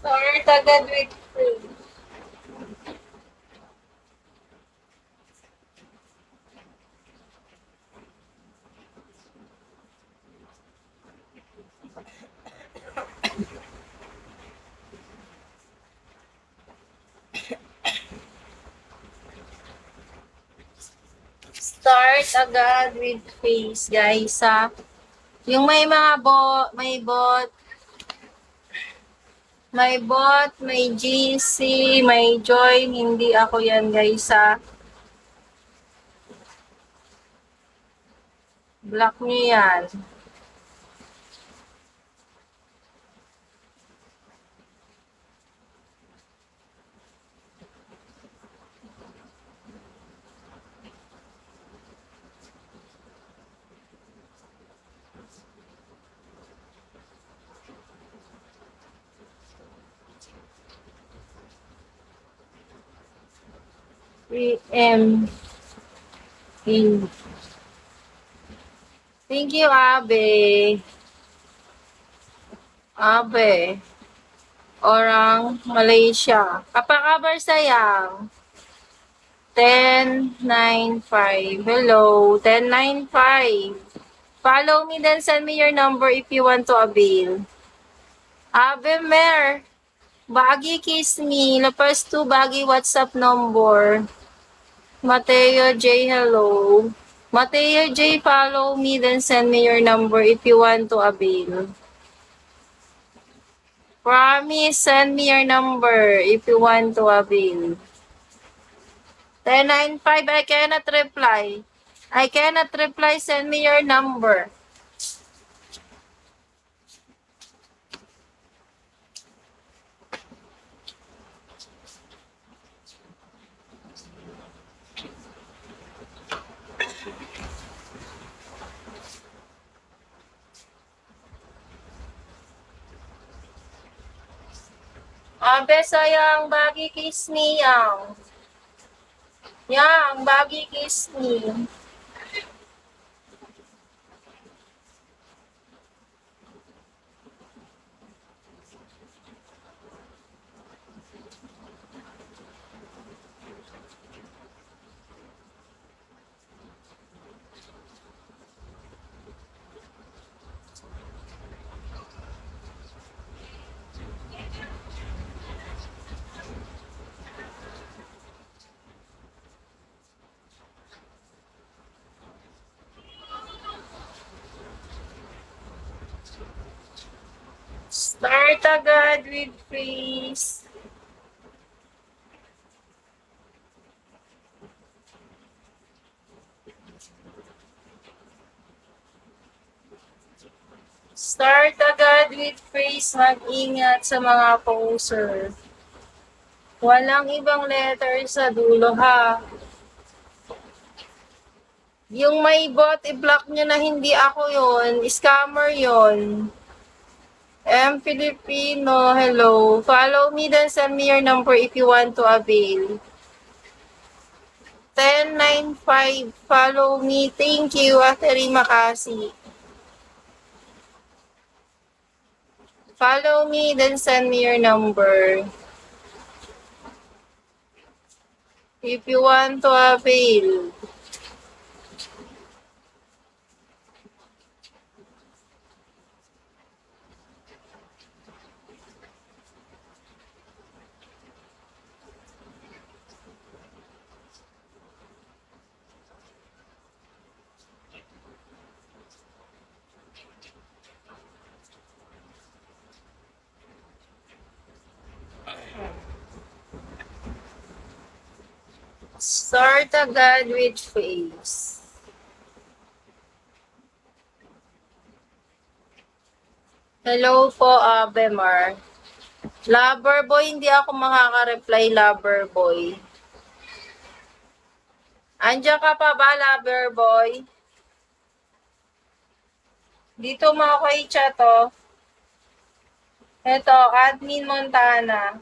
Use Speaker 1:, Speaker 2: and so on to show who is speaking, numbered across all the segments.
Speaker 1: Start agad with free. Start agad with face, guys, ha? Yung may mga may GC, may join, hindi ako yan, guys, ha? Block nyo yan. PM. Thank you, Abe. Abe. Orang Malaysia. Kapakabar sayang. 1095. Hello, 1095. Follow me then send me your number if you want to avail. Abe Mer. Bagi kiss me. Lapas to bagi WhatsApp number. Mateo J, hello. Mateo J, follow me then send me your number if you want to avail. Promise, send me your number if you want to avail. 1095, I cannot reply. I cannot reply, send me your number. Abe sayang, bagi kiss me yang. Yang, bagi kiss me. Start agad with freeze. Start agad with freeze. Mag-ingat sa mga poser. Walang ibang letter sa dulo, ha? Yung may bot, i-block nyo na hindi ako yon. Scammer yon. M. Filipino, hello. Follow me then send me your number if you want to avail. 1095, follow me. Thank you, Ateri Makasi. Follow me then send me your number. If you want to avail. Start agad with face. Hello po, Abemar. Loverboy, hindi ako makaka-reply, Loverboy. Andiyan ka pa ba, Loverboy? Dito mo ako i-chat, oh. Ito, Admin Montana.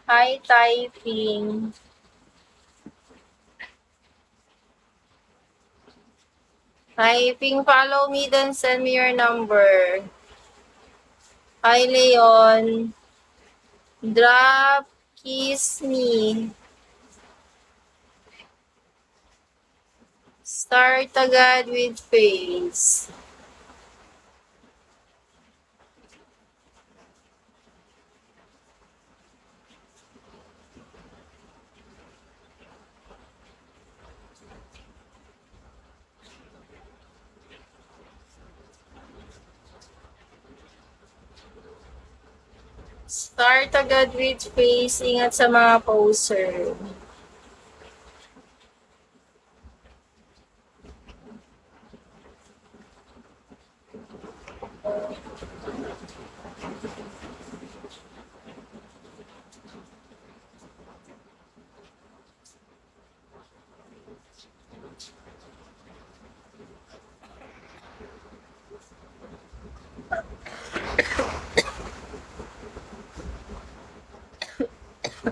Speaker 1: Hi, typing. Typing, follow me, then send me your number. Hi, Leon. Drop, kiss me. Start agad with face. Start agad with face. Ingat sa mga poser.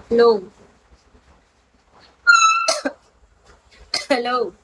Speaker 1: Hello. Hello.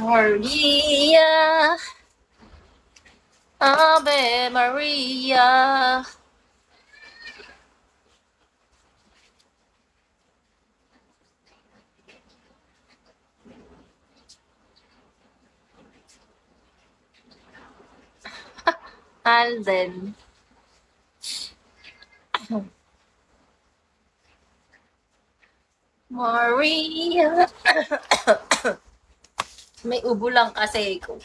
Speaker 1: Maria. Ave Maria. Alden. Maria. May ubo lang kasi ko.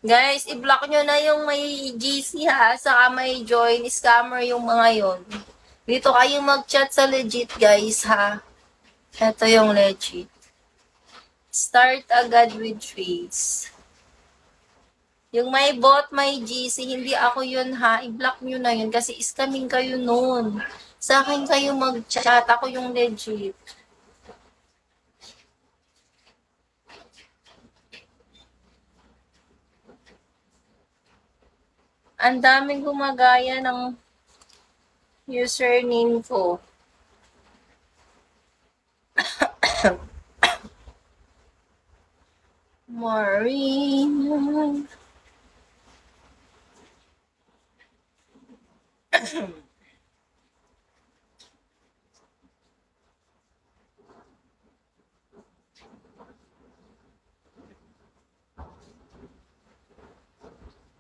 Speaker 1: Guys, i-block nyo na yung may GC ha, saka may join scammer yung mga yon. Dito kayo mag-chat sa legit guys ha. Ito yung legit. Start agad with face. Yung may bot, may GC, hindi ako yun ha. I-block nyo na yun kasi scamming kayo nun. Sa akin kayo mag-chat, ako yung legit. Ang daming gumagaya ng username ko. Marina.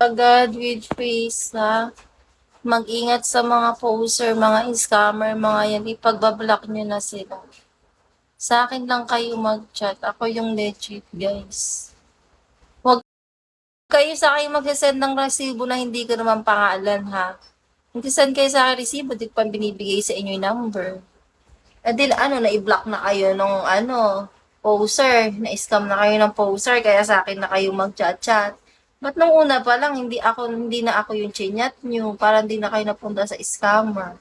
Speaker 1: Agad with face ha. Mag-ingat sa mga poser, mga scammer, mga yan. Ipag-block nyo na sila. Sa akin lang kayo mag-chat. Ako yung legit, guys. Huwag kayo sa akin mag-send ng resibo na hindi ko naman pangalan, ha? Mag-send kayo sa akin resibo, di pa binibigay sa inyo yung number. Eh di, na-i-block na kayo nung, poser. Na-scam na kayo ng poser, kaya sa akin na kayo mag-chat-chat. Ba't nung una pa lang, hindi na ako yung chinyat nyo, para hindi na kayo napunta sa scammer.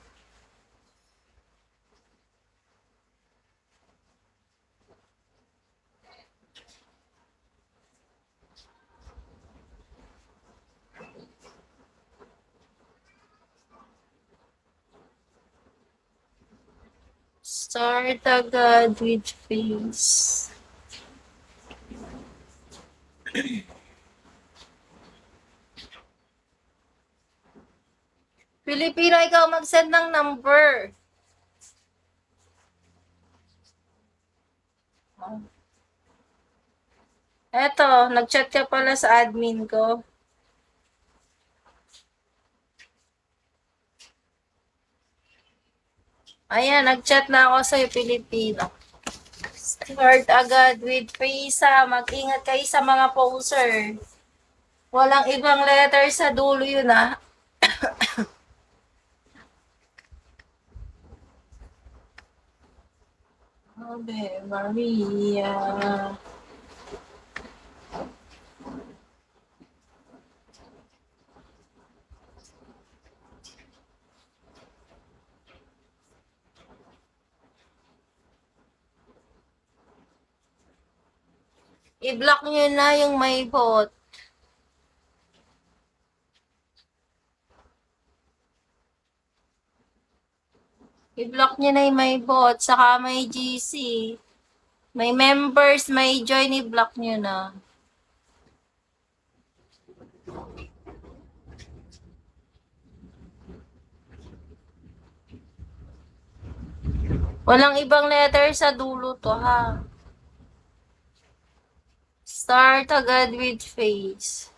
Speaker 1: Start agad with face. Pilipino, ikaw mag-send ng number. Eto, nag-chat ka pala sa admin ko. Ayan, nag-chat na ako sa'yo, Pilipino. Start agad with Pisa. Mag-ingat kayo sa mga poser. Walang ibang letter sa dulo yun, ah. Ave Maria. I-block nyo na yung may bot. I-block nyo na yung may bot, saka may GC. May members, may join, i-block nyo na. Walang ibang letter sa dulo to, ha? Start agad with face.